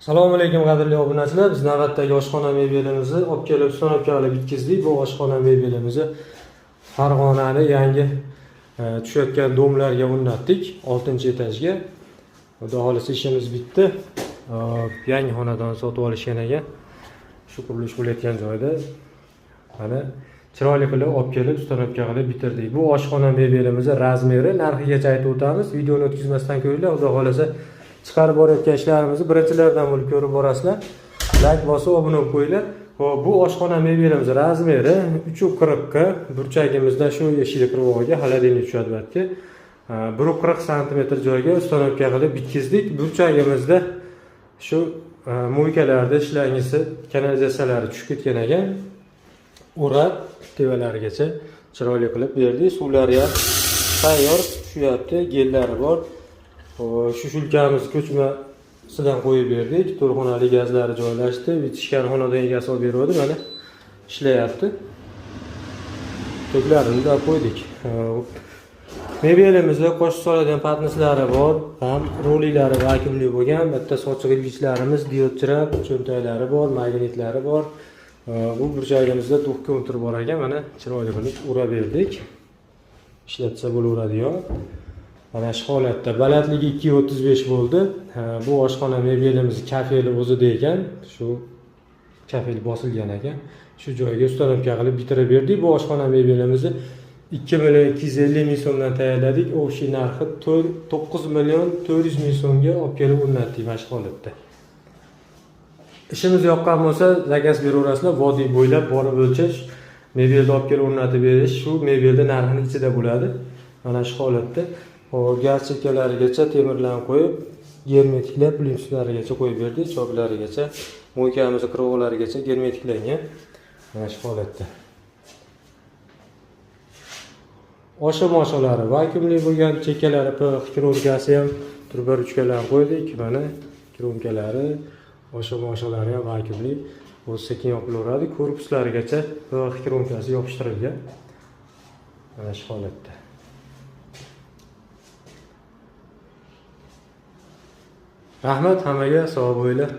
Assalomu alaykum qadrli obunachilar. Biz navbatdagi oshxona mebelimizni olib kelib, stanovkaga bitkizdik. Bu oshxona mebelimizni Farg'onali yangi tushayotgan domlarga o'rnatdik, 6-etajga. Xudo xolisa ishimiz bitdi. Yangi xonadon sotib olishgan ekan. Shu qurilish bo'layotgan joyda mana chiroyli qilib olib kelib, stanovkaga qilib bitirdik. Bu oshxona mebelimizni razmeri, narxigacha aytib o'tamiz. Videoni o'tkazmasdan ko'ringlar, xudo xolisa chiqarib borayotgan ishlarimizni birinchilardan bo'lib ko'rib borasizlar. Like bosib, obuna bo'lib qo'yinglar. Hop, bu oshxona mebelimiz razmeri 3.40 ga, burchagimizdan shu yeshil qirg'og'iga xolodilnik tushadi batga. 1.40 sm joyga ustanovka qilib bitkizdik. Burchagimizda shu mo'ykalarda ishlangisi, kanalizatsiyalari tushib ketgan ekan. O'rab tevalarigacha chiroyli qilib berdik. Suvlari ham tayyor tushyapti, gellari bor. Shu shulkamiz ko'chmasidan qo'yib berdik. To'rxonali gazlari joylashdi. Bitishgan xonadon egasi olib berdi, mana ishlayapti. To'klarini da qo'ydik. Mebelimizda qo'shib soladigan patnislari bor, ham roliklari vakuumli bo'lgan. Bitta sochiq ilgichlarimiz, diodchilar, cho'ntaklari bor, magnitlari bor. Bu burchagimizda to'q kontur bor ekan, mana chiroyli qilib urab berdik. Ishlatsa bo'laveradigan. Mana shu holatda balandligi 2.35 bo'ldi. Bu oshxona mebelimiz kafeli o'zida ekan. Shu kafel bosilgan ekan. Shu joyga ustanovka qilib bitirib berdik. Bu oshxona mebelimizni 2.250.000 so'mdan tayyorladik. O'sha narxi 9.400.000 so'mga olib kelib o'rnatdik mana shu holatda. Ishimiz yoqqan bo'lsa, zakaz beraverasizlar. Vodiy bo'ylab borib o'lchash, mebelni olib kelib o'rnatib berish shu mebelda narxining ichida bo'ladi. Mana shu holatda gaz chekkalarigacha temirlarni qo'yib, germetiklab, plyumslarigacha qo'yib berdik, choklarigacha, mo'ykamiz qirg'oqlarigacha germetiklangan. Mana shu holatda. Osha-moshalari vakuumli bo'lgan, chekkalari kronkasi ham turba ruchkalarni qo'ydik. Mana kronkalari, osha-moshalari ham vakuumli. O'zi sekin yopilaveradi. Korpuslarigacha kronkasi yopishtirilgan. Mana shu holatda. Rahmat hammaga, sog' bo'linglar.